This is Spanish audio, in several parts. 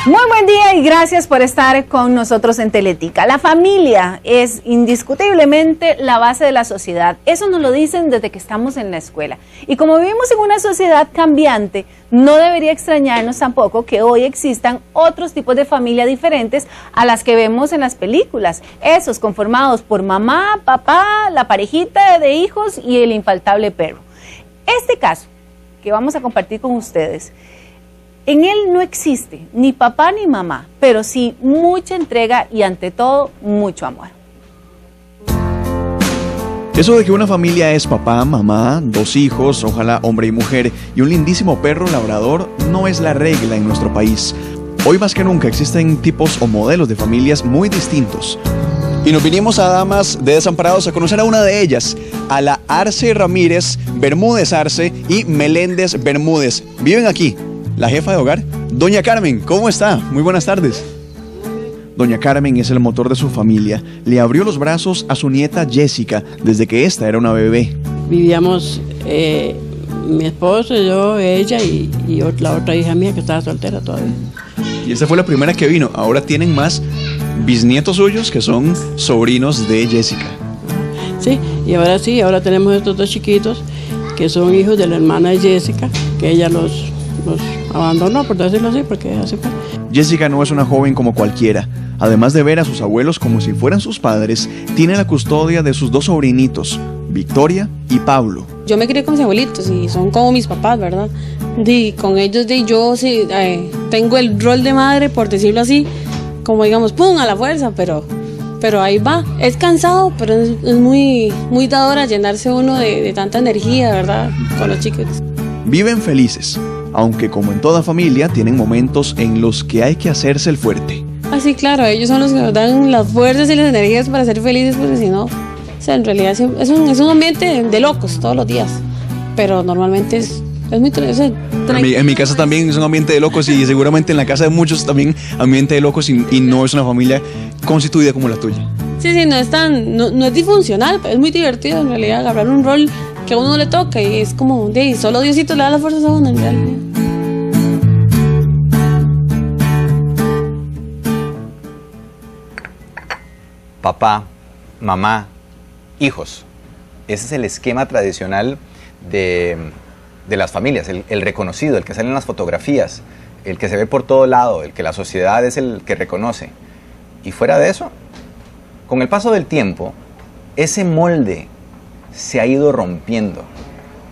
Muy buen día y gracias por estar con nosotros en Teletica. La familia es indiscutiblemente la base de la sociedad. Eso nos lo dicen desde que estamos en la escuela. Y como vivimos en una sociedad cambiante, no debería extrañarnos tampoco que hoy existan otros tipos de familia diferentes a las que vemos en las películas. Esos conformados por mamá, papá, la parejita de hijos y el infaltable perro. Este caso que vamos a compartir con ustedes, en él no existe ni papá ni mamá, pero sí mucha entrega y ante todo mucho amor. Eso de que una familia es papá, mamá, 2 hijos, ojalá hombre y mujer, y un lindísimo perro labrador no es la regla en nuestro país. Hoy más que nunca existen tipos o modelos de familias muy distintos. Y nos vinimos a Damas de Desamparados a conocer a una de ellas, a la Arce Ramírez, Bermúdez Arce y Meléndez Bermúdez. Viven aquí. La jefa de hogar, doña Carmen, ¿cómo está? Muy buenas tardes. Doña Carmen es el motor de su familia. Le abrió los brazos a su nieta Jessica desde que esta era una bebé. Vivíamos mi esposo, yo, ella y la otra hija mía que estaba soltera todavía. Y esta fue la primera que vino. Ahora tienen más bisnietos suyos que son sobrinos de Jessica. Sí, ahora tenemos estos 2 chiquitos que son hijos de la hermana de Jessica, que ella los abandonó, por decirlo así, porque así fue. Jessica no es una joven como cualquiera. Además de ver a sus abuelos como si fueran sus padres, tiene la custodia de sus 2 sobrinitos, Victoria y Pablo. Yo me crié con mis abuelitos y son como mis papás, ¿verdad? Y con ellos yo sí, tengo el rol de madre, por decirlo así, como digamos, ¡pum!, a la fuerza, pero ahí va. Es cansado, pero es muy, muy dadora llenarse uno de tanta energía, ¿verdad?, con los chicos. Viven felices, aunque como en toda familia tienen momentos en los que hay que hacerse el fuerte. Ah, sí, claro, ellos son los que nos dan las fuerzas y las energías para ser felices, porque si no, o sea, en realidad es un ambiente de locos todos los días, pero normalmente es muy en mi casa también es un ambiente de locos y seguramente en la casa de muchos también ambiente de locos y no es una familia constituida como la tuya. Sí, no es disfuncional, pero es muy divertido en realidad agarrar un rol que a uno le toca y es como, solo Diosito le da las fuerzas a uno en realidad. Papá, mamá, hijos. Ese es el esquema tradicional de las familias, el reconocido, el que sale en las fotografías, el que se ve por todo lado, el que la sociedad es el que reconoce. Y fuera de eso, con el paso del tiempo, ese molde se ha ido rompiendo.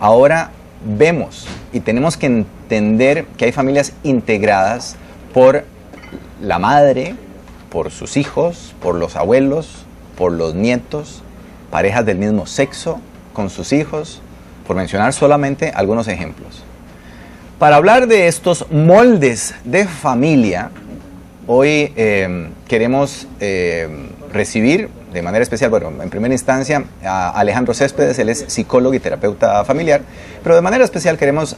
Ahora vemos y tenemos que entender que hay familias integradas por la madre, por sus hijos, por los abuelos, por los nietos, parejas del mismo sexo con sus hijos, por mencionar solamente algunos ejemplos. Para hablar de estos moldes de familia, hoy queremos recibir de manera especial, bueno, en primera instancia, a Alejandro Céspedes. Él es psicólogo y terapeuta familiar, pero de manera especial queremos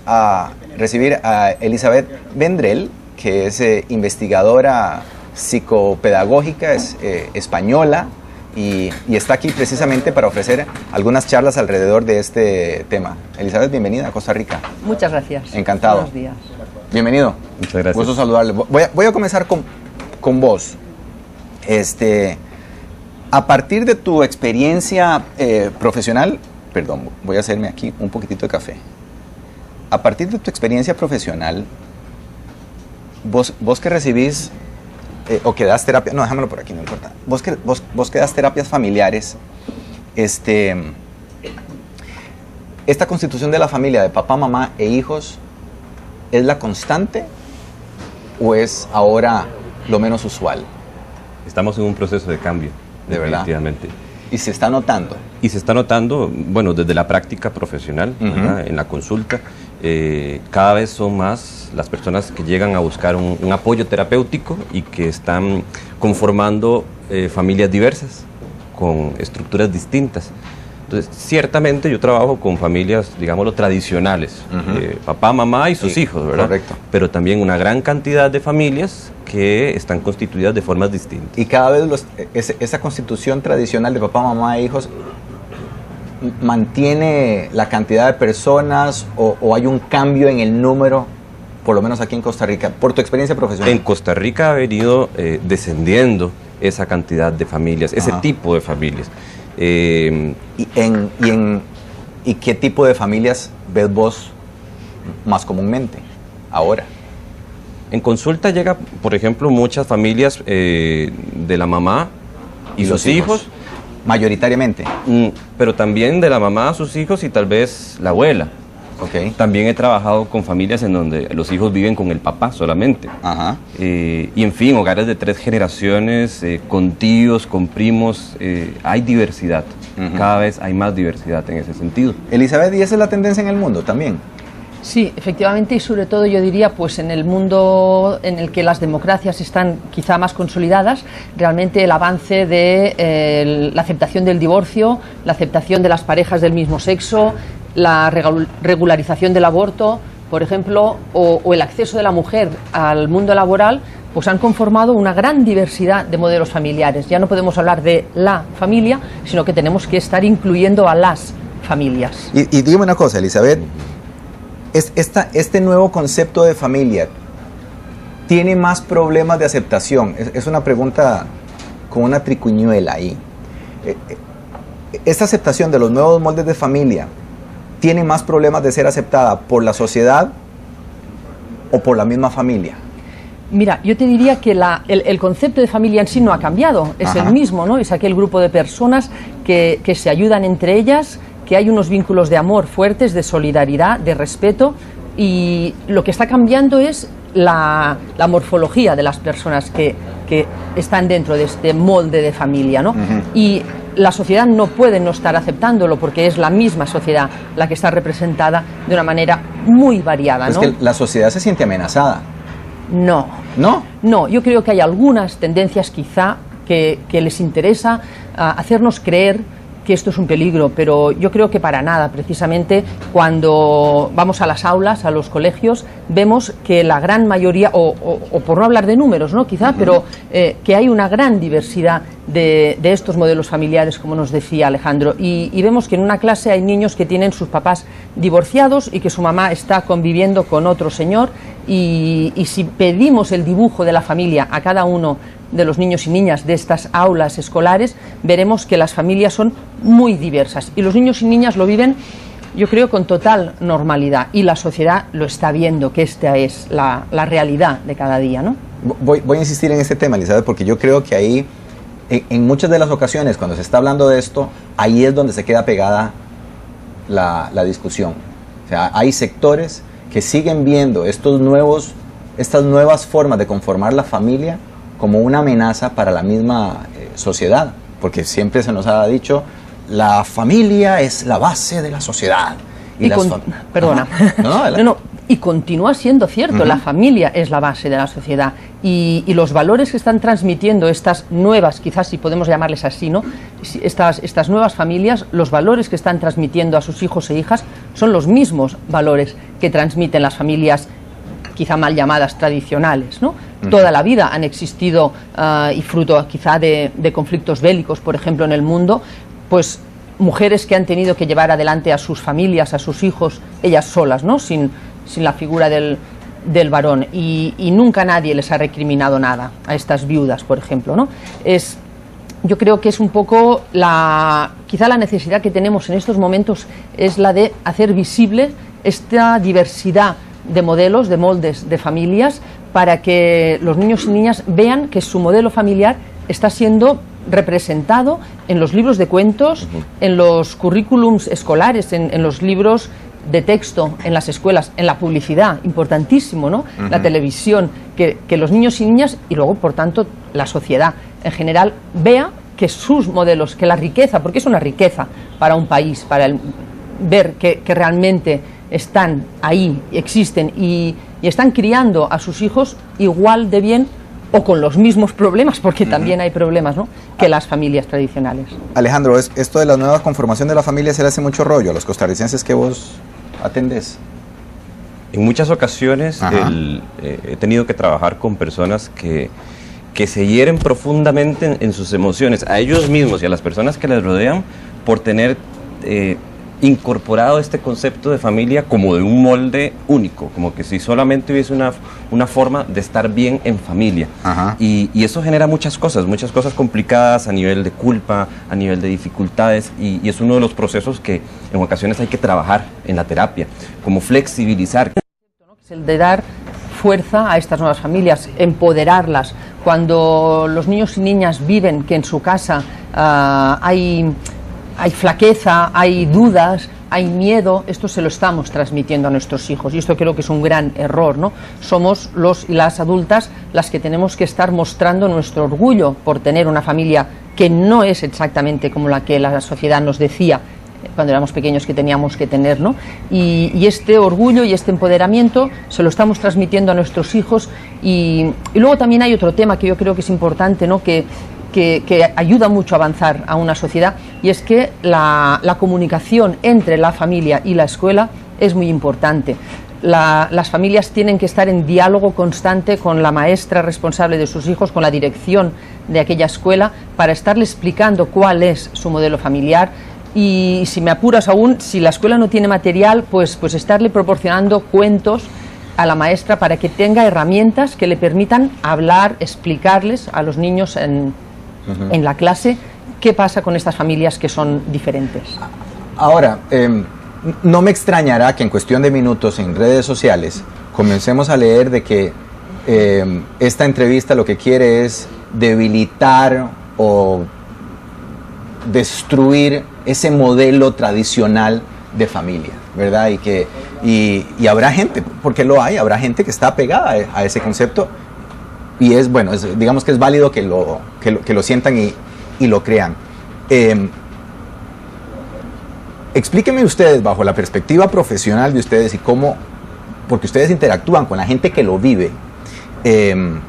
recibir a Elizabeth Vendrell, que es investigadora psicopedagógica, es española y está aquí precisamente para ofrecer algunas charlas alrededor de este tema. Elizabeth, bienvenida a Costa Rica. Muchas gracias. Encantado. Buenos días. Bienvenido. Muchas gracias. Gusto saludarle. Voy a comenzar con vos. A partir de tu experiencia profesional, perdón, voy a hacerme aquí un poquitito de café. A partir de tu experiencia profesional, vos que recibís o que das terapia, no, déjamelo por aquí, no importa. Vos que das terapias familiares, esta constitución de la familia de papá, mamá e hijos, ¿es la constante o es ahora lo menos usual? Estamos en un proceso de cambio. ¿De verdad? Definitivamente. ¿Y se está notando? Y se está notando, bueno, desde la práctica profesional, en la consulta, cada vez son más las personas que llegan a buscar un apoyo terapéutico y que están conformando familias diversas, con estructuras distintas. Entonces, ciertamente yo trabajo con familias, digámoslo, tradicionales, papá, mamá y sus hijos, ¿verdad? Correcto. Pero también una gran cantidad de familias que están constituidas de formas distintas. Y cada vez esa constitución tradicional de papá, mamá e hijos mantiene la cantidad de personas o hay un cambio en el número por lo menos aquí en Costa Rica, por tu experiencia profesional? En Costa Rica ha venido descendiendo esa cantidad de familias, ese tipo de familias. ¿Y qué tipo de familias ves vos más comúnmente ahora? En consulta llega, por ejemplo, muchas familias de la mamá y sus hijos. Mayoritariamente. Pero también de la mamá a sus hijos y tal vez la abuela. Okay. También he trabajado con familias en donde los hijos viven con el papá solamente. Ajá. Y en fin, hogares de 3 generaciones, con tíos, con primos, hay diversidad. Cada vez hay más diversidad en ese sentido. Elizabeth, ¿y esa es la tendencia en el mundo también? Sí, efectivamente, y sobre todo yo diría, pues en el mundo en el que las democracias están quizá más consolidadas, realmente el avance de la aceptación del divorcio, la aceptación de las parejas del mismo sexo, la regularización del aborto, por ejemplo, o el acceso de la mujer al mundo laboral, pues han conformado una gran diversidad de modelos familiares. Ya no podemos hablar de la familia, sino que tenemos que estar incluyendo a las familias. Y dígame una cosa, Elizabeth, este nuevo concepto de familia tiene más problemas de aceptación. Es una pregunta con una tricuñuela ahí. ¿Esta aceptación de los nuevos moldes de familia tiene más problemas de ser aceptada por la sociedad o por la misma familia? Mira, yo te diría que el concepto de familia en sí no ha cambiado, es el mismo, ¿no? Es aquel grupo de personas que se ayudan entre ellas, que hay unos vínculos de amor fuertes, de solidaridad, de respeto, y lo que está cambiando es la morfología de las personas que están dentro de este molde de familia, ¿no? Y la sociedad no puede no estar aceptándolo porque es la misma sociedad la que está representada de una manera muy variada, ¿no? Es que la sociedad se siente amenazada. No. ¿No? No, yo creo que hay algunas tendencias quizá que les interesa hacernos creer que esto es un peligro, pero yo creo que para nada. Precisamente cuando vamos a las aulas, a los colegios, vemos que la gran mayoría, o por no hablar de números, ¿no? Quizá, pero que hay una gran diversidad de estos modelos familiares, como nos decía Alejandro, y vemos que en una clase hay niños que tienen sus papás divorciados y que su mamá está conviviendo con otro señor, y si pedimos el dibujo de la familia a cada uno de los niños y niñas de estas aulas escolares, veremos que las familias son muy diversas y los niños y niñas lo viven, yo creo, con total normalidad, y la sociedad lo está viendo, que esta es la realidad de cada día, ¿no? Voy a insistir en este tema, Elizabeth, porque yo creo que ahí, en muchas de las ocasiones, cuando se está hablando de esto, ahí es donde se queda pegada la discusión. O sea, hay sectores que siguen viendo estas nuevas formas de conformar la familia como una amenaza para la misma sociedad, porque siempre se nos ha dicho, la familia es la base de la sociedad. Y continúa siendo cierto, la familia es la base de la sociedad, y los valores que están transmitiendo estas nuevas, quizás si podemos llamarles así, ¿no? Estas nuevas familias, los valores que están transmitiendo a sus hijos e hijas son los mismos valores que transmiten las familias quizá mal llamadas tradicionales, ¿no? Toda la vida han existido, y fruto quizá de conflictos bélicos, por ejemplo, en el mundo, pues mujeres que han tenido que llevar adelante a sus familias, a sus hijos, ellas solas, ¿no? Sin la figura del varón, y nunca nadie les ha recriminado nada a estas viudas, por ejemplo, ¿no? Yo creo que es un poco quizá la necesidad que tenemos en estos momentos es la de hacer visible esta diversidad de modelos, de moldes de familias, para que los niños y niñas vean que su modelo familiar está siendo representado en los libros de cuentos, en los currículums escolares, en los libros de texto, en las escuelas, en la publicidad, importantísimo, ¿no? La televisión, que los niños y niñas, y luego, por tanto, la sociedad en general, vea que sus modelos, que la riqueza, porque es una riqueza para un país, para ver que realmente están ahí, existen, y están criando a sus hijos igual de bien o con los mismos problemas, porque también hay problemas, ¿no?, que las familias tradicionales. Alejandro, esto de la nueva conformación de la familia se le hace mucho rollo a los costarricenses que vos atendés. En muchas ocasiones he tenido que trabajar con personas que se hieren profundamente en sus emociones, a ellos mismos y a las personas que les rodean, por tener incorporado este concepto de familia como de un molde único, como que si solamente hubiese una forma de estar bien en familia. Y eso genera muchas cosas complicadas a nivel de culpa, a nivel de dificultades, y es uno de los procesos que en ocasiones hay que trabajar en la terapia, como flexibilizar. Es el de dar fuerza a estas nuevas familias, empoderarlas. Cuando los niños y niñas viven que en su casa hay flaqueza, hay dudas, hay miedo, esto se lo estamos transmitiendo a nuestros hijos, y esto creo que es un gran error, ¿no? Somos los y las adultas las que tenemos que estar mostrando nuestro orgullo por tener una familia que no es exactamente como la que la sociedad nos decía cuando éramos pequeños que teníamos que tener, ¿no? Y este orgullo y este empoderamiento se lo estamos transmitiendo a nuestros hijos, y luego también hay otro tema que yo creo que es importante, ¿no? Que ayuda mucho a avanzar a una sociedad, y es que la comunicación entre la familia y la escuela es muy importante. Las familias tienen que estar en diálogo constante con la maestra responsable de sus hijos, con la dirección de aquella escuela, para estarle explicando cuál es su modelo familiar, y si me apuras aún, si la escuela no tiene material, pues estarle proporcionando cuentos a la maestra para que tenga herramientas que le permitan hablar, explicarles a los niños en la clase qué pasa con estas familias que son diferentes. Ahora, no me extrañará que en cuestión de minutos en redes sociales comencemos a leer de que esta entrevista lo que quiere es debilitar o destruir ese modelo tradicional de familia, ¿verdad? Y habrá gente, porque habrá gente que está pegada a ese concepto, y es bueno, digamos que es válido que lo sientan y lo crean. Explíquenme ustedes, bajo la perspectiva profesional de ustedes y cómo, porque ustedes interactúan con la gente que lo vive, que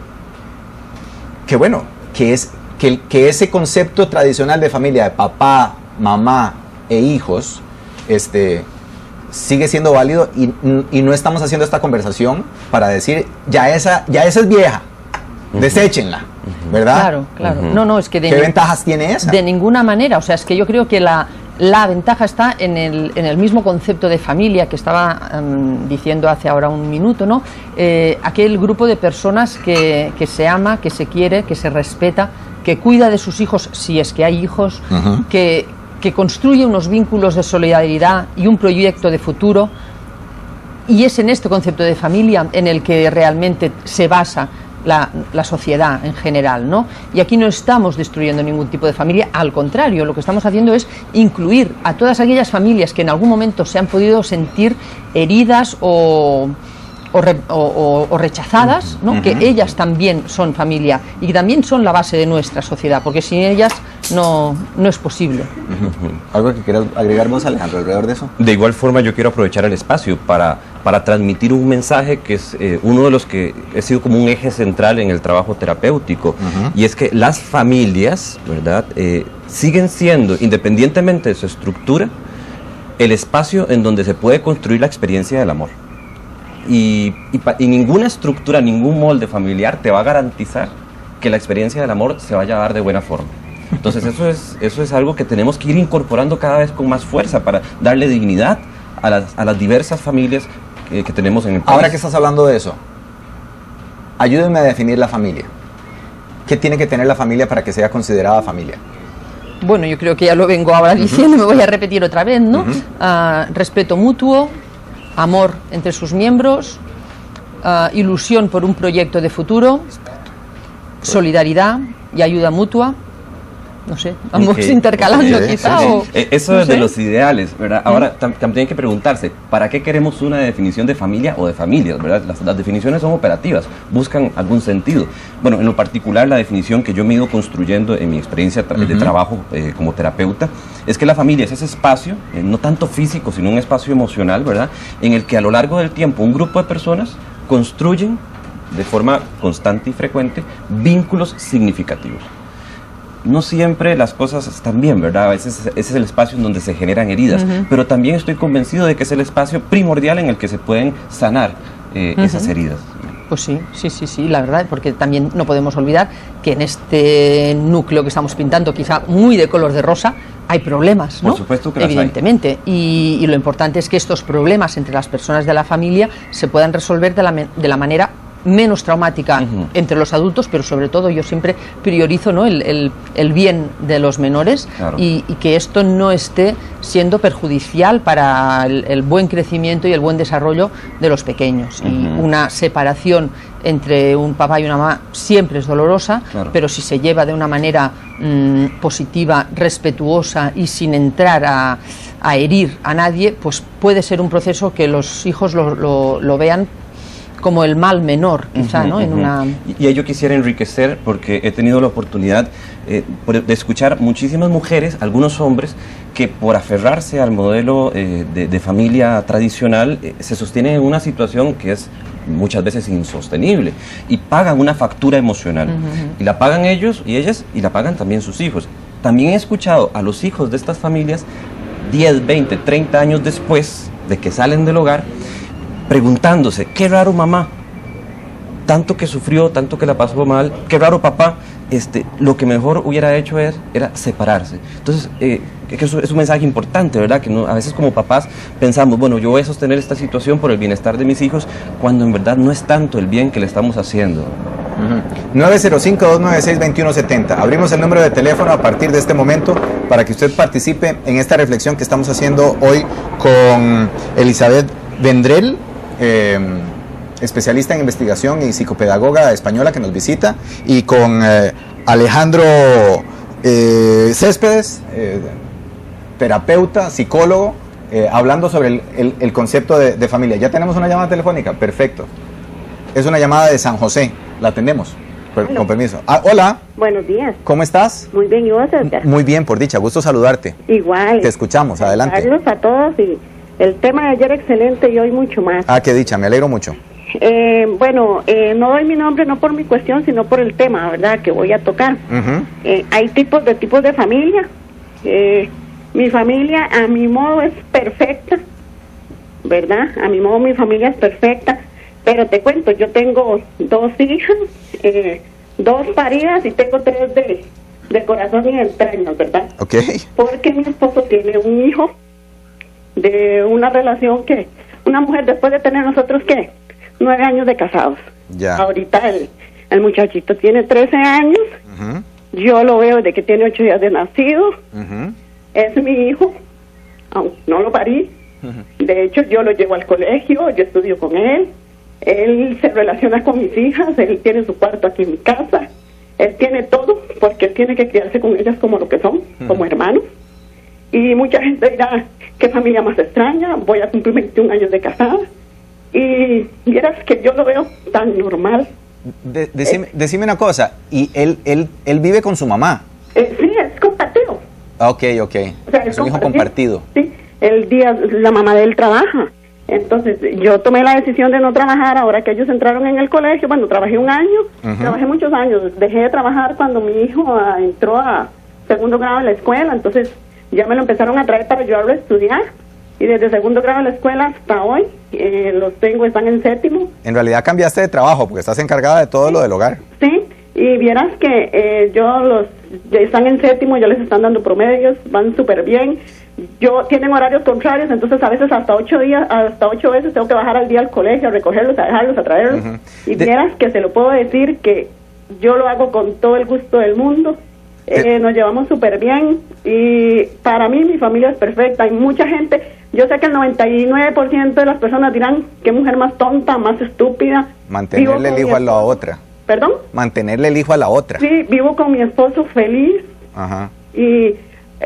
ese concepto tradicional de familia de papá, mamá e hijos sigue siendo válido, y no estamos haciendo esta conversación para decir ya esa es vieja, deséchenla, ¿verdad? Claro. No, es que ¿qué ventajas tiene esa? De ninguna manera. O sea, es que yo creo que la ventaja está en el mismo concepto de familia que estaba diciendo hace ahora un minuto, ¿no? Aquel grupo de personas que se ama, que se quiere, que se respeta, que cuida de sus hijos, si es que hay hijos, que construye unos vínculos de solidaridad y un proyecto de futuro, y es en este concepto de familia en el que realmente se basa la sociedad en general, ¿no? Y aquí no estamos destruyendo ningún tipo de familia, al contrario, lo que estamos haciendo es incluir a todas aquellas familias que en algún momento se han podido sentir heridas o rechazadas, ¿no? Que ellas también son familia y que también son la base de nuestra sociedad, porque sin ellas no es posible. ¿Algo que quieras agregar vos, Alejandro, alrededor de eso? De igual forma, yo quiero aprovechar el espacio para transmitir un mensaje que es uno de los que ha sido como un eje central en el trabajo terapéutico, y es que las familias, ¿verdad?, siguen siendo, independientemente de su estructura, el espacio en donde se puede construir la experiencia del amor. Y ninguna estructura, ningún molde familiar te va a garantizar que la experiencia del amor se vaya a dar de buena forma. Entonces eso es algo que tenemos que ir incorporando cada vez con más fuerza para darle dignidad a las diversas familias que tenemos en el país. Ahora que estás hablando de eso, ayúdenme a definir la familia. ¿Qué tiene que tener la familia para que sea considerada familia? Bueno, yo creo que ya lo vengo ahora diciendo, me voy a repetir otra vez, ¿no? Respeto mutuo, amor entre sus miembros, ilusión por un proyecto de futuro, solidaridad y ayuda mutua. No sé, vamos intercalando quizá. Eso es de los ideales, ¿verdad? Ahora también hay que preguntarse, ¿para qué queremos una definición de familia o de familias, ¿verdad? Las definiciones son operativas, buscan algún sentido. Bueno, en lo particular, la definición que yo me he ido construyendo en mi experiencia de trabajo como terapeuta es que la familia es ese espacio, no tanto físico, sino un espacio emocional, ¿verdad?, en el que a lo largo del tiempo un grupo de personas construyen de forma constante y frecuente vínculos significativos. No siempre las cosas están bien, ¿verdad? A veces ese es el espacio en donde se generan heridas, pero también estoy convencido de que es el espacio primordial en el que se pueden sanar esas heridas. Pues sí, la verdad, porque también no podemos olvidar que en este núcleo que estamos pintando, quizá muy de color de rosa, hay problemas, ¿no? Por supuesto que las hay. Evidentemente. Y lo importante es que estos problemas entre las personas de la familia se puedan resolver de la manera menos traumática entre los adultos, pero sobre todo yo siempre priorizo, ¿no?, el bien de los menores, claro, y que esto no esté siendo perjudicial para el buen crecimiento y el buen desarrollo de los pequeños. Y una separación entre un papá y una mamá siempre es dolorosa, claro, pero si se lleva de una manera positiva, respetuosa y sin entrar a herir a nadie, pues puede ser un proceso que los hijos lo vean como el mal menor, quizá, ¿no? Y yo quisiera enriquecer, porque he tenido la oportunidad de escuchar muchísimas mujeres, algunos hombres, que por aferrarse al modelo de familia tradicional, se sostienen en una situación que es muchas veces insostenible, y pagan una factura emocional, y la pagan ellos y ellas, y la pagan también sus hijos. También he escuchado a los hijos de estas familias, 10, 20, 30 años después de que salen del hogar, preguntándose: qué raro mamá, tanto que sufrió, tanto que la pasó mal, qué raro papá, lo que mejor hubiera hecho era separarse. Entonces, eso es un mensaje importante, ¿verdad? Que a veces como papás pensamos, bueno, yo voy a sostener esta situación por el bienestar de mis hijos, cuando en verdad no es tanto el bien que le estamos haciendo. 905-296-2170. Abrimos el número de teléfono a partir de este momento para que usted participe en esta reflexión que estamos haciendo hoy con Elizabeth Vendrell, especialista en investigación y psicopedagoga española que nos visita, y con Alejandro Céspedes, terapeuta, psicólogo, hablando sobre el concepto de familia. Ya tenemos una llamada telefónica, perfecto. Es una llamada de San José, la atendemos, con permiso. Hola. Buenos días. ¿Cómo estás? Muy bien, ¿y vos, Edgar? Muy bien, por dicha, gusto saludarte. Igual. Te escuchamos, adelante. Saludos a todos, y el tema de ayer excelente y hoy mucho más. Ah, qué dicha, me alegro mucho. No doy mi nombre no por mi cuestión, sino por el tema, ¿verdad?, que voy a tocar. Hay tipos de familia. Mi familia, a mi modo, es perfecta, ¿verdad? A mi modo, mi familia es perfecta. Pero te cuento, yo tengo 2 hijas, 2 paridas, y tengo 3 de corazón y entrañas, ¿verdad? Ok. Porque mi esposo tiene un hijo de una relación que, una mujer, después de tener nosotros, ¿qué?, 9 años de casados. Ya. Ahorita el muchachito tiene 13 años, yo lo veo desde que tiene 8 días de nacido, es mi hijo, aunque no lo parí. De hecho, yo lo llevo al colegio, yo estudio con él se relaciona con mis hijas, él tiene su cuarto aquí en mi casa, él tiene todo, porque él tiene que criarse con ellas como lo que son, como hermanos. Y mucha gente dirá: qué familia más extraña, voy a cumplir 21 años de casada, y vieras que yo lo veo tan normal. Decime una cosa, ¿y él vive con su mamá? Sí, es compartido. Ok. O sea, es un hijo compartido. Sí, la mamá de él trabaja. Entonces, yo tomé la decisión de no trabajar ahora que ellos entraron en el colegio. Bueno, trabajé un año, trabajé muchos años. Dejé de trabajar cuando mi hijo entró a 2º grado en la escuela. Entonces, ya me lo empezaron a traer para ayudarlo a estudiar. Y desde 2º grado en la escuela hasta hoy, están en 7º. En realidad cambiaste de trabajo porque estás encargada de todo lo del hogar. Sí, y vieras que están en 7º, ya les están dando promedios, van súper bien. Tienen horarios contrarios, entonces a veces hasta 8 veces tengo que bajar al día al colegio, a recogerlos, a dejarlos, a traerlos. Y vieras que se lo puedo decir que yo lo hago con todo el gusto del mundo. Nos llevamos súper bien, y para mí mi familia es perfecta. Hay mucha gente, yo sé que el 99% de las personas dirán: qué mujer más tonta, más estúpida. Mantenerle el hijo a la otra. ¿Perdón? Mantenerle el hijo a la otra. Sí, vivo con mi esposo feliz. Y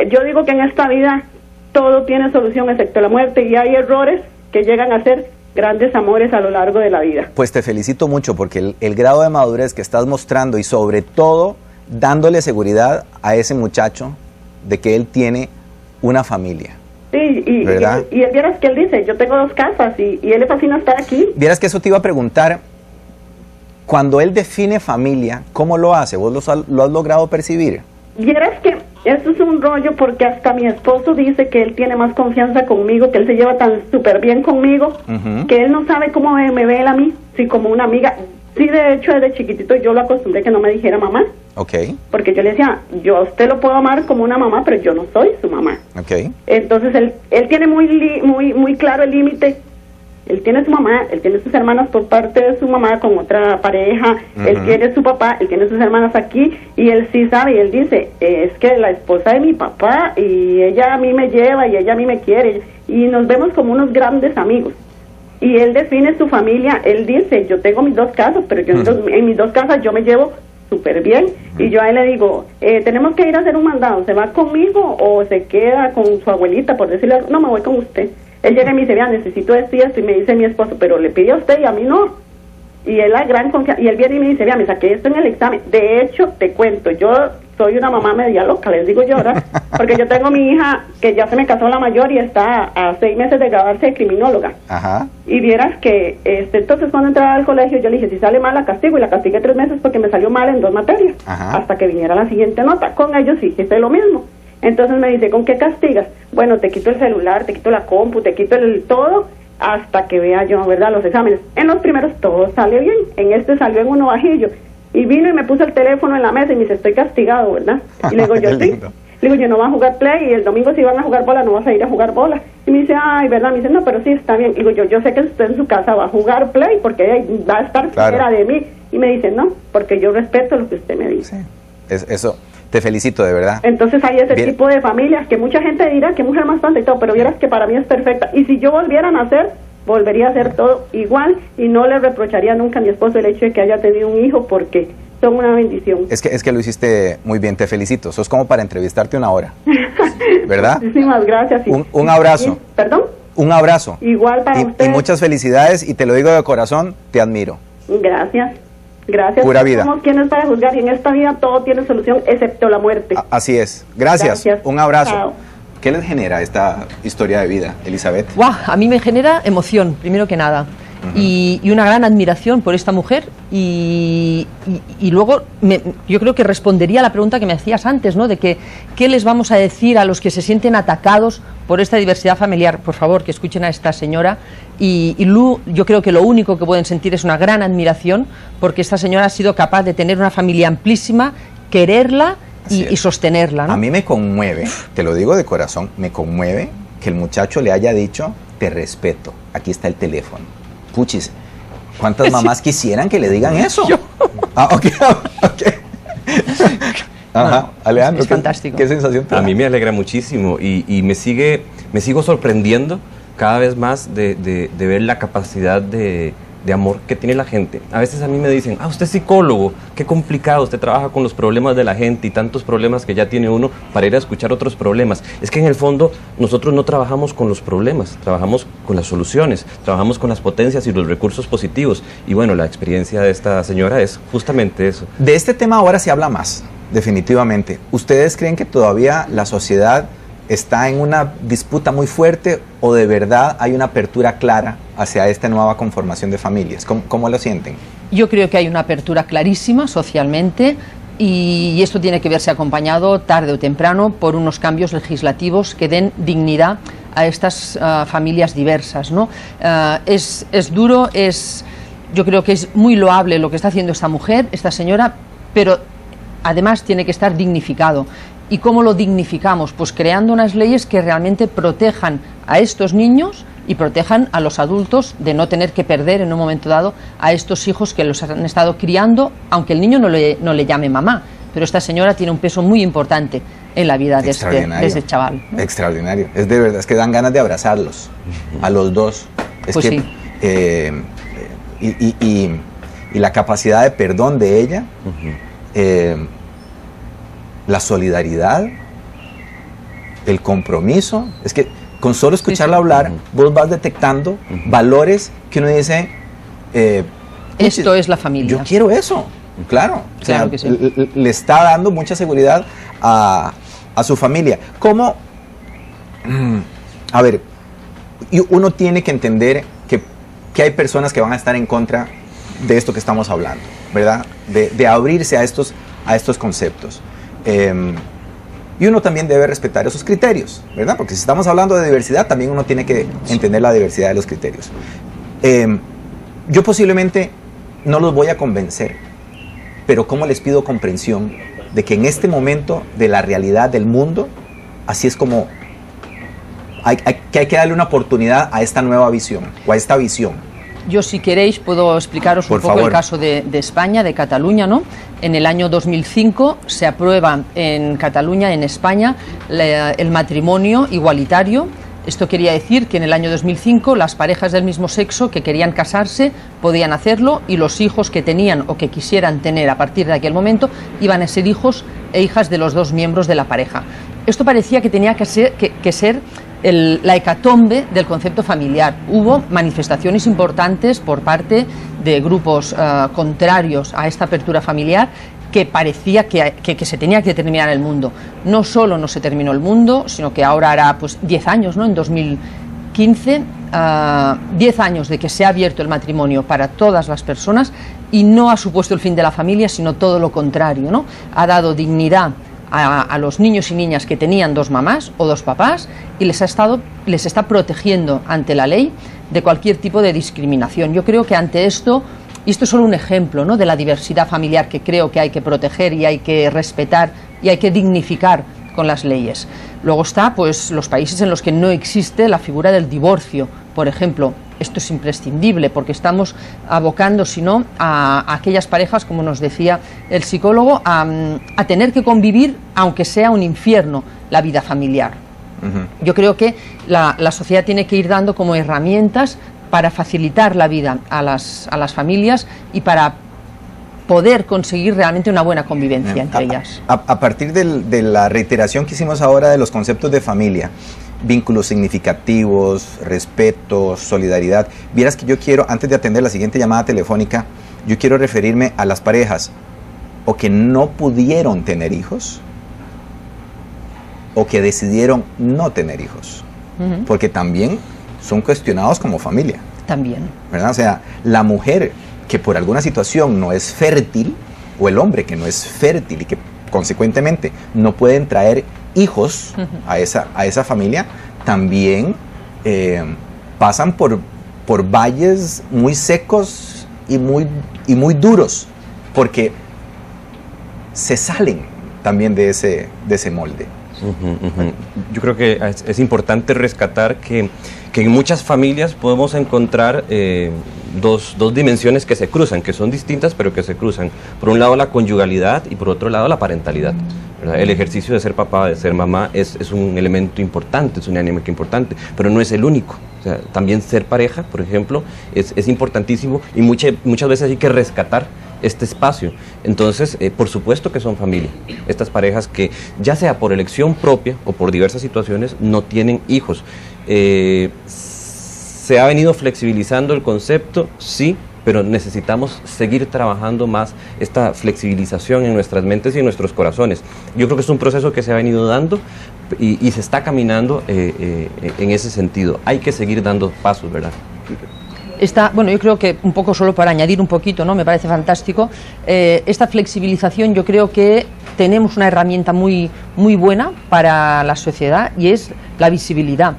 yo digo que en esta vida todo tiene solución excepto la muerte, y hay errores que llegan a ser grandes amores a lo largo de la vida. Pues te felicito mucho, porque el grado de madurez que estás mostrando, y sobre todo dándole seguridad a ese muchacho de que él tiene una familia. Sí, y vieras que él dice: yo tengo 2 casas, y él le fascina estar aquí. Vieras que eso te iba a preguntar, cuando él define familia, ¿cómo lo hace? ¿Vos lo has logrado percibir? Vieras que eso es un rollo, porque hasta mi esposo dice que él tiene más confianza conmigo, que él se lleva tan súper bien conmigo, que él no sabe cómo me ve él a mí. sí, como una amiga. Sí, de hecho, desde chiquitito yo lo acostumbré que no me dijera mamá. Ok. Porque yo le decía, yo a usted lo puedo amar como una mamá, pero yo no soy su mamá. Ok. Entonces él tiene muy claro el límite. Él tiene su mamá, él tiene sus hermanas por parte de su mamá con otra pareja, él tiene su papá, él tiene sus hermanas aquí, y él sí sabe, y él dice, es que la esposa de mi papá, y ella a mí me lleva, y ella a mí me quiere, y nos vemos como unos grandes amigos. Y él define su familia, él dice, yo tengo mis 2 casas, pero yo en mis 2 casas yo me llevo súper bien, y yo a él le digo, tenemos que ir a hacer un mandado, ¿se va conmigo o se queda con su abuelita, por decirle algo? No, me voy con usted. Él llega y me dice, vea, necesito esto y esto, y me dice mi esposo, pero le pide a usted y a mí no. Y él la gran confianza, y él viene y me dice, vea, me saqué esto en el examen. De hecho, te cuento, yo soy una mamá media loca, les digo yo, ¿verdad? Porque yo tengo mi hija que ya se me casó, la mayor, y está a 6 meses de graduarse de criminóloga. Ajá. Y vieras que, entonces cuando entraba al colegio, yo le dije, si sale mal la castigo, y la castigué 3 meses porque me salió mal en 2 materias. Ajá. Hasta que viniera la siguiente nota. Con ellos sí, hice lo mismo. Entonces me dice, ¿con qué castigas? Bueno, te quito el celular, te quito la compu, te quito todo, hasta que vea yo, ¿verdad?, los exámenes. En los primeros todo sale bien, en este salió en uno bajillo. Y vino y me puso el teléfono en la mesa y me dice, estoy castigado, ¿verdad? Y le digo, yo sí. Le digo, yo no voy a jugar play, y el domingo si van a jugar bola, no vas a ir a jugar bola. Y me dice, ay, ¿verdad? Me dice, no, pero sí, está bien. Y digo, yo sé que usted en su casa va a jugar play, porque ella va a estar fuera de mí. Y me dice, no, porque yo respeto lo que usted me dice. Sí. Eso, te felicito, de verdad. Entonces hay ese tipo de familias que mucha gente dirá que mujer más tonta y todo, pero vieras que para mí es perfecta. Y si yo volviera a nacer, volvería a hacer todo igual, y no le reprocharía nunca a mi esposo el hecho de que haya tenido un hijo, porque son una bendición. Es que lo hiciste muy bien, te felicito. Sos como para entrevistarte 1 hora, ¿verdad? Muchísimas gracias. Un abrazo. ¿Perdón? Un abrazo. Igual para usted. Y muchas felicidades, y te lo digo de corazón, te admiro. Gracias. Gracias. Pura vida. Somos quienes para juzgar, y en esta vida todo tiene solución excepto la muerte. Así es. Gracias. Un abrazo. Chao. ¿Qué les genera esta historia de vida, Elizabeth? ¡Guau! A mí me genera emoción, primero que nada. Y una gran admiración por esta mujer, y luego yo creo que respondería a la pregunta que me hacías antes, ¿no? De que qué les vamos a decir a los que se sienten atacados por esta diversidad familiar. Por favor, que escuchen a esta señora, y yo creo que lo único que pueden sentir es una gran admiración, porque esta señora ha sido capaz de tener una familia amplísima, quererla y sostenerla, ¿no? A mí me conmueve, te lo digo de corazón, me conmueve que el muchacho le haya dicho, te respeto, aquí está el teléfono. Puchis, ¿cuántas mamás quisieran que le digan eso? Ok. Ajá, Alejandro, es fantástico. ¿Qué sensación te da? A mí me alegra muchísimo, y me sigo sorprendiendo cada vez más de ver la capacidad de amor que tiene la gente. A veces a mí me dicen, usted es psicólogo, qué complicado, usted trabaja con los problemas de la gente y tantos problemas que ya tiene uno para ir a escuchar otros problemas. Es que en el fondo nosotros no trabajamos con los problemas, trabajamos con las soluciones, trabajamos con las potencias y los recursos positivos. Y bueno, la experiencia de esta señora es justamente eso. De este tema ahora se habla más, definitivamente. ¿Ustedes creen que todavía la sociedad está en una disputa muy fuerte, o de verdad hay una apertura clara hacia esta nueva conformación de familias? ¿Cómo lo sienten? Yo creo que hay una apertura clarísima socialmente, y esto tiene que verse acompañado tarde o temprano por unos cambios legislativos que den dignidad a estas familias diversas, ¿no? Es duro, yo creo que es muy loable lo que está haciendo esta mujer, esta señora, pero además tiene que estar dignificado. ¿Y cómo lo dignificamos? Pues creando unas leyes que realmente protejan a estos niños y protejan a los adultos de no tener que perder en un momento dado a estos hijos que los han estado criando, aunque el niño no le llame mamá. Pero esta señora tiene un peso muy importante en la vida de este chaval, ¿no? Extraordinario. Es de verdad, es que dan ganas de abrazarlos, a los dos. Es pues que, sí. Y la capacidad de perdón de ella, la solidaridad, el compromiso. Es que con solo escucharla hablar, vos vas detectando valores que uno dice, esto es la familia. Yo quiero eso, claro. Claro que sí. Le está dando mucha seguridad a su familia. ¿Cómo? A ver, uno tiene que entender que hay personas que van a estar en contra de esto que estamos hablando, ¿verdad? De abrirse a estos conceptos. Y uno también debe respetar esos criterios, ¿verdad? Porque si estamos hablando de diversidad, también uno tiene que entender la diversidad de los criterios. Yo posiblemente no los voy a convencer, pero ¿cómo les pido comprensión de que en este momento de la realidad del mundo, así es como hay que darle una oportunidad a esta nueva visión, o a esta visión? Yo, si queréis, puedo explicaros un poco el caso de España, de Cataluña, ¿no? En el año 2005 se aprueba en Cataluña, en España, el matrimonio igualitario. Esto quería decir que en el año 2005 las parejas del mismo sexo que querían casarse podían hacerlo, y los hijos que tenían o que quisieran tener a partir de aquel momento iban a ser hijos e hijas de los dos miembros de la pareja. Esto parecía que tenía que ser la hecatombe del concepto familiar. Hubo manifestaciones importantes por parte de grupos contrarios a esta apertura familiar, que parecía que se tenía que terminar el mundo. No solo no se terminó el mundo, sino que ahora hará pues 10 años, ¿no? En 2015, 10 años de que se ha abierto el matrimonio para todas las personas, y no ha supuesto el fin de la familia, sino todo lo contrario, ¿no? Ha dado dignidad a los niños y niñas que tenían dos mamás o dos papás, y les está protegiendo ante la ley de cualquier tipo de discriminación. Yo creo que ante esto, y esto es solo un ejemplo, ¿no?, de la diversidad familiar que creo que hay que proteger y hay que respetar y hay que dignificar con las leyes. Luego está pues los países en los que no existe la figura del divorcio, por ejemplo. Esto es imprescindible, porque estamos abocando, si no, a aquellas parejas, como nos decía el psicólogo, a tener que convivir, aunque sea un infierno, la vida familiar. Yo creo que la sociedad tiene que ir dando como herramientas para facilitar la vida a las familias y para poder conseguir realmente una buena convivencia entre ellas. A partir de la reiteración que hicimos ahora de los conceptos de familia, vínculos significativos, respeto, solidaridad, vieras que yo quiero, antes de atender la siguiente llamada telefónica, yo quiero referirme a las parejas o que no pudieron tener hijos o que decidieron no tener hijos, porque también son cuestionados como familia. También. ¿Verdad? O sea, la mujer que por alguna situación no es fértil, o el hombre que no es fértil y que consecuentemente no pueden traer hijos a esa familia, también pasan por valles muy secos y muy duros, porque se salen también de ese molde. Yo creo que es importante rescatar que en muchas familias podemos encontrar dos dimensiones que se cruzan, que son distintas pero que se cruzan. Por un lado la conyugalidad y por otro lado la parentalidad, ¿verdad? El ejercicio de ser papá, de ser mamá es un elemento importante, es una dinámica importante, pero no es el único. O sea, también ser pareja, por ejemplo, es importantísimo, y muchas veces hay que rescatar este espacio. Entonces, por supuesto que son familia. Estas parejas que, ya sea por elección propia o por diversas situaciones, no tienen hijos. Se ha venido flexibilizando el concepto, sí, pero necesitamos seguir trabajando más esta flexibilización en nuestras mentes y en nuestros corazones. Yo creo que es un proceso que se ha venido dando y se está caminando en ese sentido. Hay que seguir dando pasos, ¿verdad? Bueno, yo creo que un poco, solo para añadir un poquito, ¿no? Me parece fantástico. Esta flexibilización, yo creo que tenemos una herramienta muy buena para la sociedad, y es la visibilidad.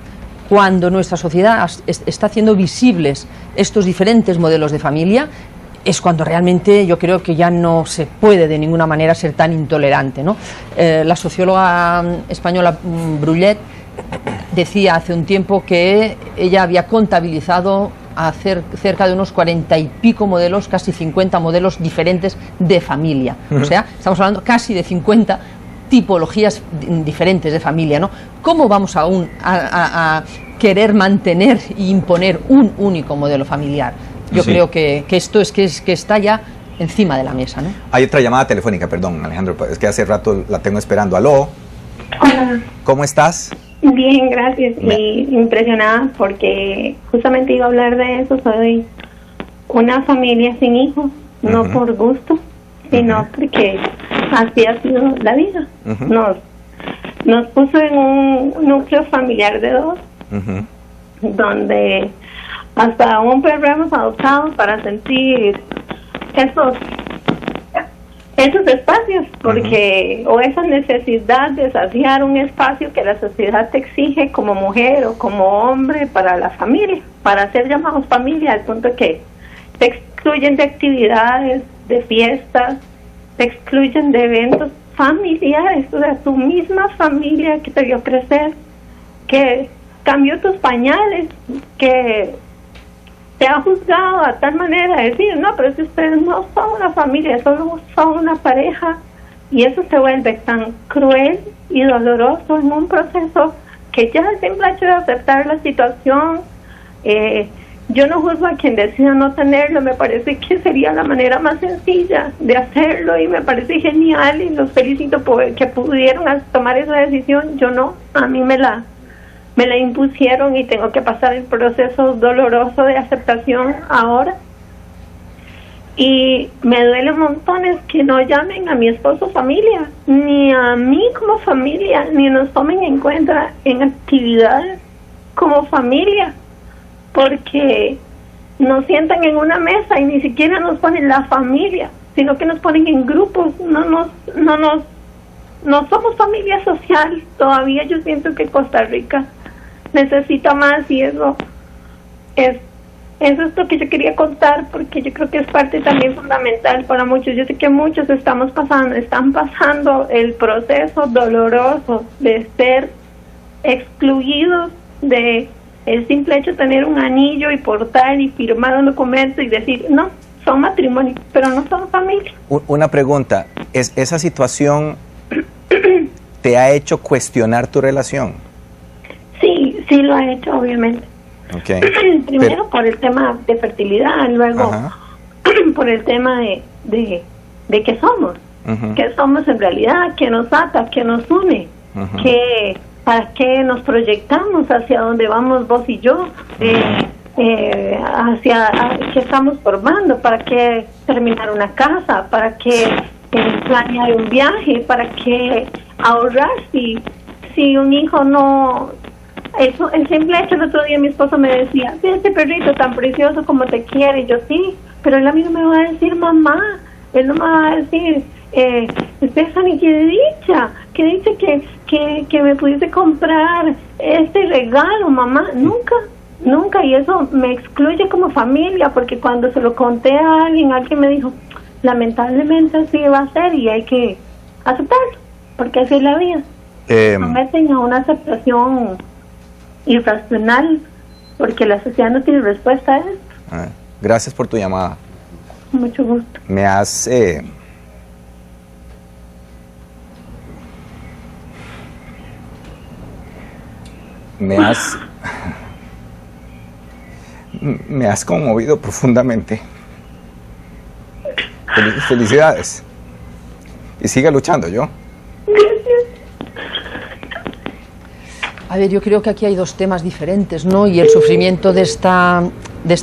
Cuando nuestra sociedad está haciendo visibles estos diferentes modelos de familia, es cuando realmente yo creo que ya no se puede de ninguna manera ser tan intolerante, ¿no? La socióloga española Brullet decía hace un tiempo que ella había contabilizado cerca de unos 40 y pico modelos, casi 50 modelos diferentes de familia. O sea, estamos hablando casi de 50 tipologías diferentes de familia, ¿no? ¿Cómo vamos aún a querer mantener e imponer un único modelo familiar? Yo creo que esto es que está ya encima de la mesa, ¿no? Hay otra llamada telefónica, perdón, Alejandro, es que hace rato la tengo esperando. ¿Aló? Hola. ¿Cómo estás? Bien, gracias. Y impresionada porque justamente iba a hablar de eso. Soy una familia sin hijos, no por gusto, sino porque así ha sido la vida. Nos puso en un núcleo familiar de dos, donde hasta un perro hemos adoptado para sentir esos espacios, porque o esa necesidad de saciar un espacio que la sociedad te exige como mujer o como hombre para la familia, para ser llamados familia, al punto que te excluyen de actividades, de fiestas, te excluyen de eventos familiares, o sea, tu misma familia que te vio crecer, que cambió tus pañales, que te ha juzgado a tal manera de decir, no, pero si ustedes no son una familia, solo son una pareja, y eso se vuelve tan cruel y doloroso en un proceso que ya el simple hecho de aceptar la situación, yo no juzgo a quien decida no tenerlo, me parece que sería la manera más sencilla de hacerlo y me parece genial y los felicito por que pudieron tomar esa decisión. Yo no, a mí me la impusieron y tengo que pasar el proceso doloroso de aceptación ahora. Y me duele montones que no llamen a mi esposo familia, ni a mí como familia, ni nos tomen en cuenta en actividades como familia, porque nos sientan en una mesa y ni siquiera nos ponen la familia, sino que nos ponen en grupos. No somos familia social todavía. Yo siento que Costa Rica necesita más, y eso es lo que yo quería contar, porque yo creo que es parte también fundamental para muchos. Yo sé que muchos están pasando el proceso doloroso de ser excluidos de el simple hecho de tener un anillo y portar y firmar un documento y decir, no, son matrimonio, pero no son familia. Una pregunta, ¿esa situación te ha hecho cuestionar tu relación? Sí lo ha hecho, obviamente. Okay. Primero por el tema de fertilidad, luego por el tema de qué somos, qué somos en realidad, qué nos ata, qué nos une, para qué nos proyectamos, hacia dónde vamos vos y yo, hacia qué estamos formando, para qué terminar una casa, para qué planear un viaje, para qué ahorrar si un hijo no. Eso, el simple hecho, el otro día mi esposo me decía, este perrito tan precioso como te quiere, y yo sí, pero él a mí no me va a decir mamá, él no me va a decir, Stephanie, qué dicha que me pudiste comprar este regalo, mamá. Nunca, y eso me excluye como familia, porque cuando se lo conté a alguien me dijo, lamentablemente así va a ser y hay que aceptarlo, porque así es la vida. Someten a una aceptación irracional, porque la sociedad no tiene respuesta a esto. Gracias por tu llamada. Mucho gusto. Me has conmovido profundamente. Felicidades. Y sigue luchando, yo. A ver, yo creo que aquí hay dos temas diferentes, ¿no? Y el sufrimiento de esta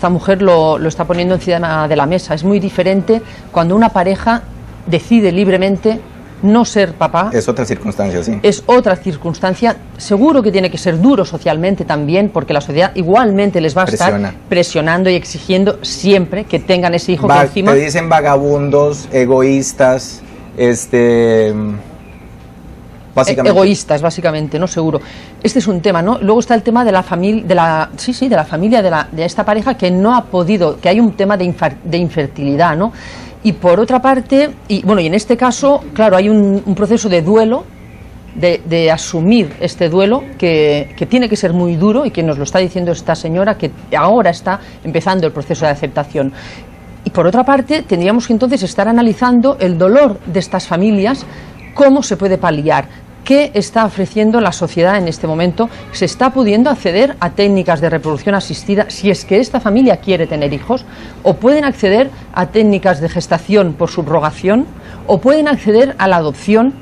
mujer lo está poniendo encima de la mesa. Es muy diferente cuando una pareja decide libremente no ser papá. Es otra circunstancia, sí. Es otra circunstancia. Seguro que tiene que ser duro socialmente también, porque la sociedad igualmente les va a estar presionando y exigiendo siempre que tengan ese hijo que encima... Te dicen vagabundos, egoístas, básicamente. Egoístas, básicamente, ¿no? Seguro. Este es un tema, ¿no? Luego está el tema de la familia, de la familia de esta pareja que no ha podido, que hay un tema de infertilidad, ¿no? Y por otra parte, y en este caso, claro, hay un proceso de duelo, de asumir este duelo, que tiene que ser muy duro, y que nos lo está diciendo esta señora, que ahora está empezando el proceso de aceptación. Y por otra parte, tendríamos que entonces estar analizando el dolor de estas familias, cómo se puede paliar, qué está ofreciendo la sociedad en este momento. Se está pudiendo acceder a técnicas de reproducción asistida si es que esta familia quiere tener hijos, o pueden acceder a técnicas de gestación por subrogación, o pueden acceder a la adopción.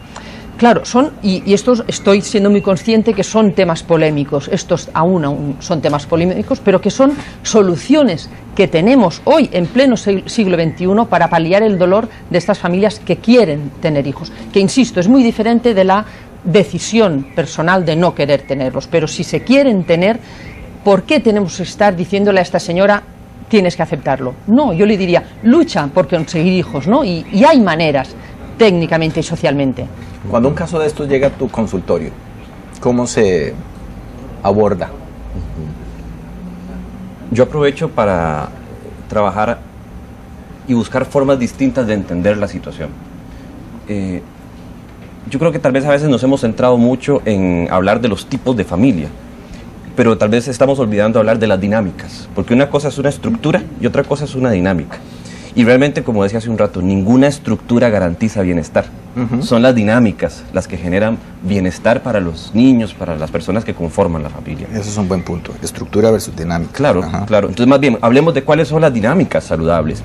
Claro, y estos estoy siendo muy consciente que son temas polémicos, estos aún son temas polémicos, pero que son soluciones que tenemos hoy en pleno siglo XXI para paliar el dolor de estas familias que quieren tener hijos, que insisto, es muy diferente de la decisión personal de no querer tenerlos, pero si se quieren tener, ¿por qué tenemos que estar diciéndole a esta señora tienes que aceptarlo? No, yo le diría, lucha por conseguir hijos, ¿no? Y hay maneras, técnicamente y socialmente. Cuando un caso de estos llega a tu consultorio, ¿cómo se aborda? Yo aprovecho para trabajar y buscar formas distintas de entender la situación. Yo creo que tal vez a veces nos hemos centrado mucho en hablar de los tipos de familia, pero tal vez estamos olvidando hablar de las dinámicas, porque una cosa es una estructura y otra cosa es una dinámica. Y realmente, como decía hace un rato, ninguna estructura garantiza bienestar. Son las dinámicas las que generan bienestar para los niños, para las personas que conforman la familia. Eso es un buen punto, estructura versus dinámica. Claro, claro. Entonces, más bien, hablemos de cuáles son las dinámicas saludables.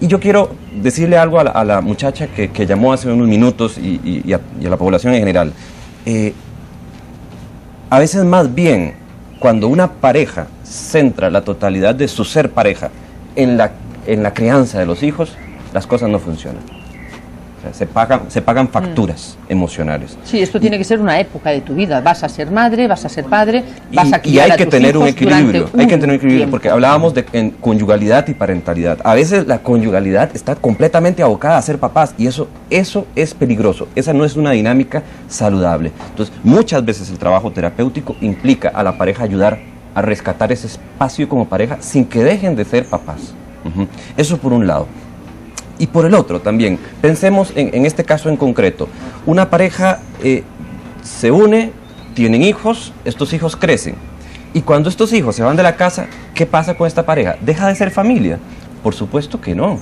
Y yo quiero decirle algo a la muchacha que llamó hace unos minutos y a la población en general. A veces más bien, cuando una pareja centra la totalidad de su ser pareja en la crianza de los hijos, las cosas no funcionan. O sea, se pagan facturas emocionales. Sí, esto tiene que ser una época de tu vida. Vas a ser madre, vas a ser padre, vas a criar y hay a que tus tener un hijos equilibrio. durante Hay que tener un equilibrio tiempo. porque hablábamos de conyugalidad y parentalidad. A veces la conyugalidad está completamente abocada a ser papás y eso es peligroso. Esa no es una dinámica saludable. Entonces, muchas veces el trabajo terapéutico implica a la pareja ayudar a rescatar ese espacio como pareja sin que dejen de ser papás. Eso por un lado. Y por el otro también, pensemos en este caso en concreto. Una pareja se une, tienen hijos, estos hijos crecen. Y cuando estos hijos se van de la casa, ¿qué pasa con esta pareja? ¿Deja de ser familia? Por supuesto que no.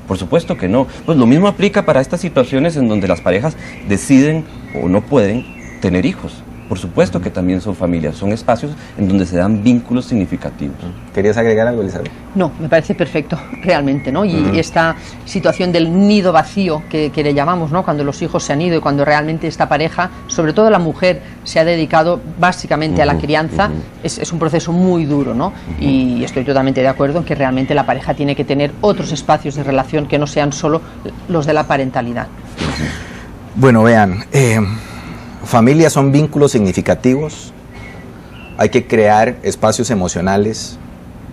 Por supuesto que no. Pues lo mismo aplica para estas situaciones en donde las parejas deciden o no pueden tener hijos. Por supuesto que también son familias, son espacios en donde se dan vínculos significativos. ¿Querías agregar algo, Elizabeth? No, me parece perfecto, realmente, ¿no? Y esta situación del nido vacío que le llamamos, ¿no? Cuando los hijos se han ido y cuando realmente esta pareja, sobre todo la mujer, se ha dedicado básicamente a la crianza, es un proceso muy duro, ¿no? Y estoy totalmente de acuerdo en que realmente la pareja tiene que tener otros espacios de relación que no sean solo los de la parentalidad. Bueno, vean, familias son vínculos significativos. Hay que crear espacios emocionales.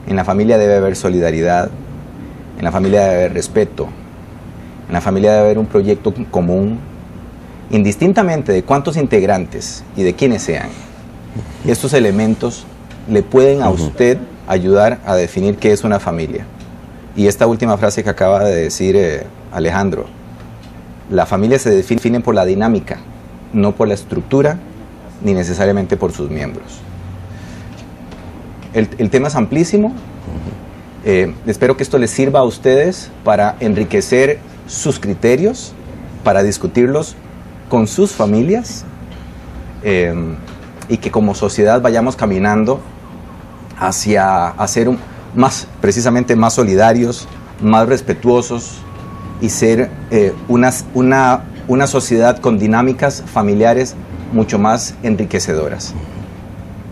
En la familia debe haber solidaridad. En la familia debe haber respeto. En la familia debe haber un proyecto común, indistintamente de cuántos integrantes y de quiénes sean. Y estos elementos le pueden a usted ayudar a definir qué es una familia. Y esta última frase que acaba de decir Alejandro, la familia se define por la dinámica, no por la estructura, ni necesariamente por sus miembros. El tema es amplísimo. Espero que esto les sirva a ustedes para enriquecer sus criterios, para discutirlos con sus familias y que como sociedad vayamos caminando hacia ser precisamente más solidarios, más respetuosos y ser una sociedad con dinámicas familiares mucho más enriquecedoras.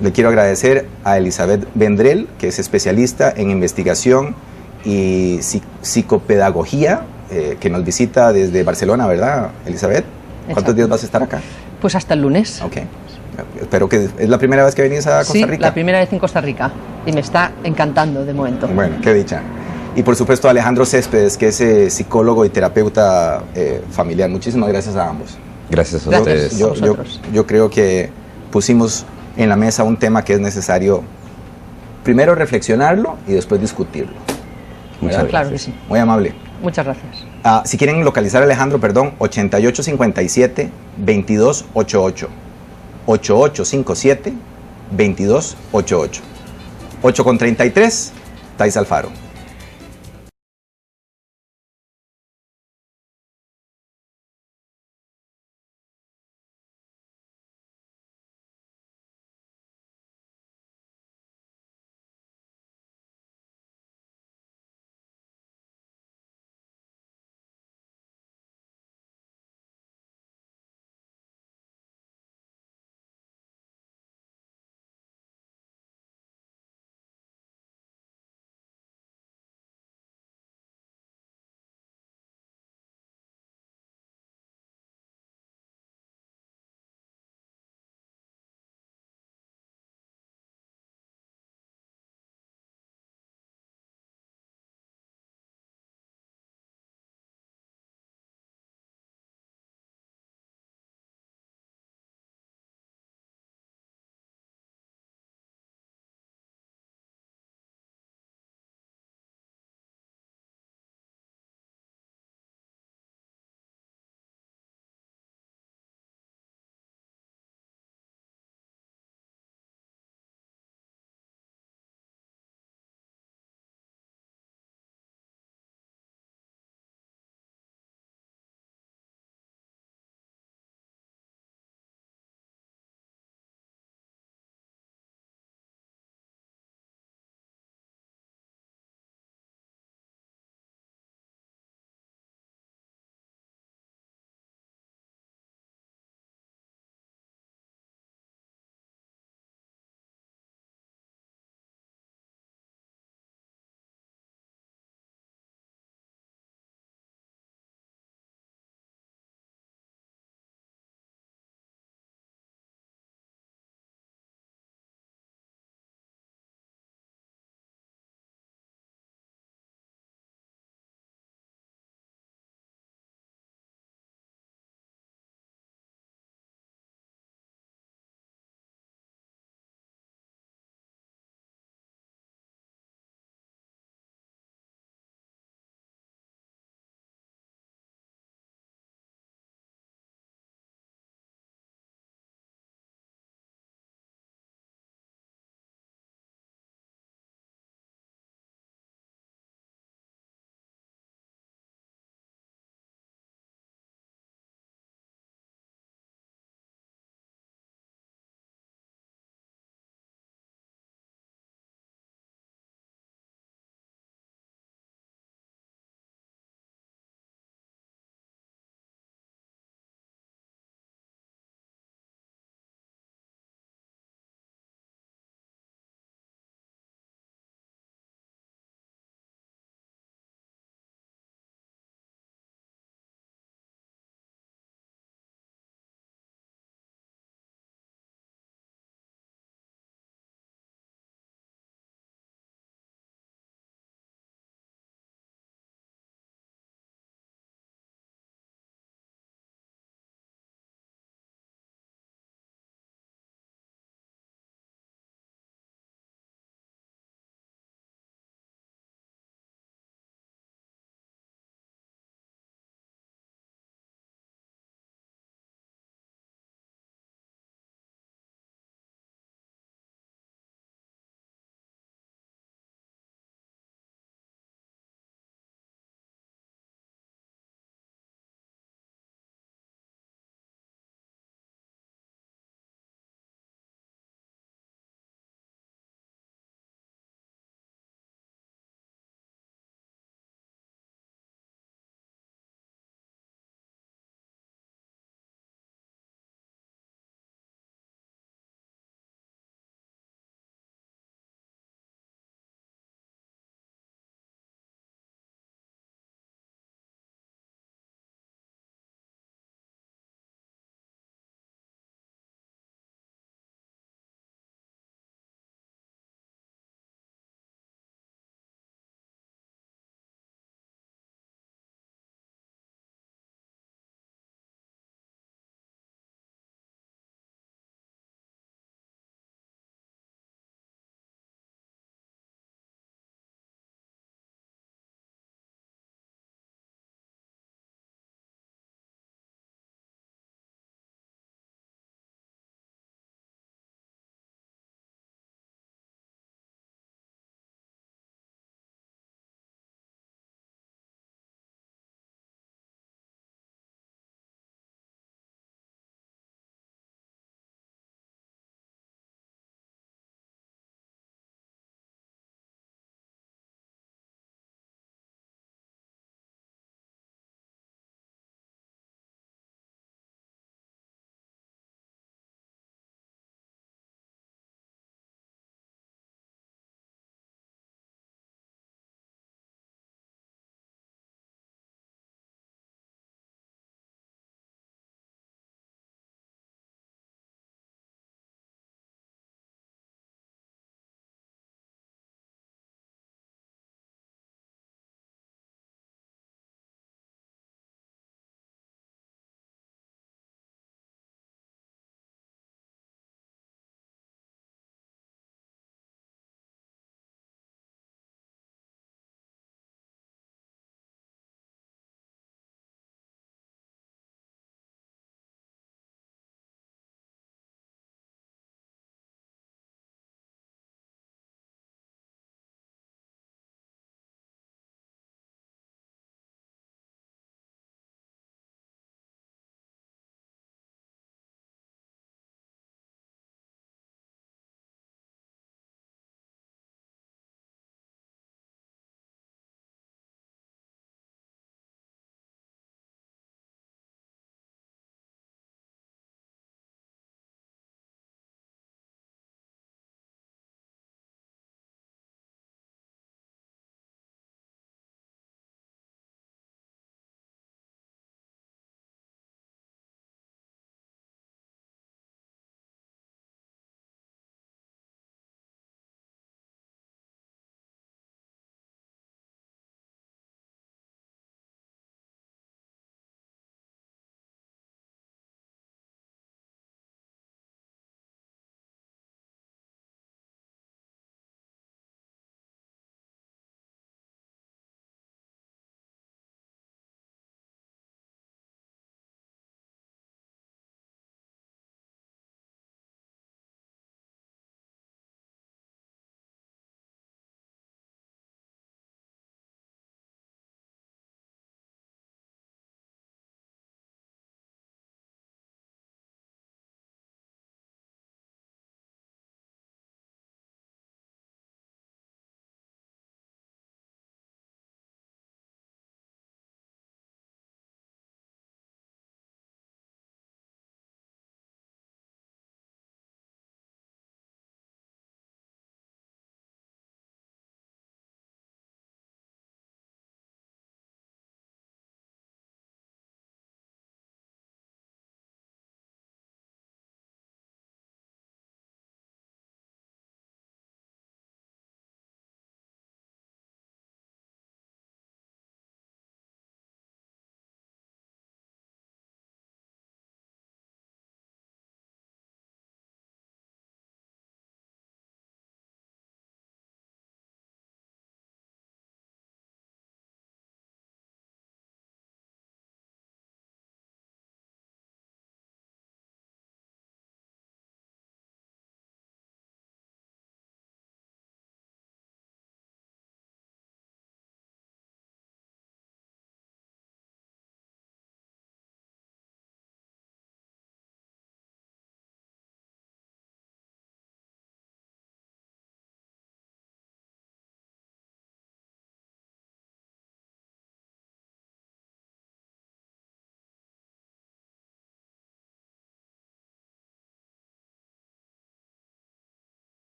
Le quiero agradecer a Elizabeth Vendrell, que es especialista en investigación y psicopedagogía, que nos visita desde Barcelona, ¿verdad, Elizabeth? ¿Cuántos Exacto. días vas a estar acá? Pues hasta el lunes. Ok. Espero que es la primera vez que venís a Costa Rica. Sí, la primera vez en Costa Rica y me está encantando de momento. Bueno, qué dicha. Y por supuesto a Alejandro Céspedes, que es psicólogo y terapeuta familiar. Muchísimas gracias a ambos. Gracias a Gracias. ustedes. Yo creo que pusimos en la mesa un tema que es necesario primero reflexionarlo y después discutirlo. Muchas ¿Verdad? Claro que sí. Muy amable. Muchas gracias. Si quieren localizar a Alejandro, 8857-2288. 8857-2288. 8:33, Thais Alfaro.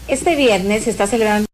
Este viernes se está celebrando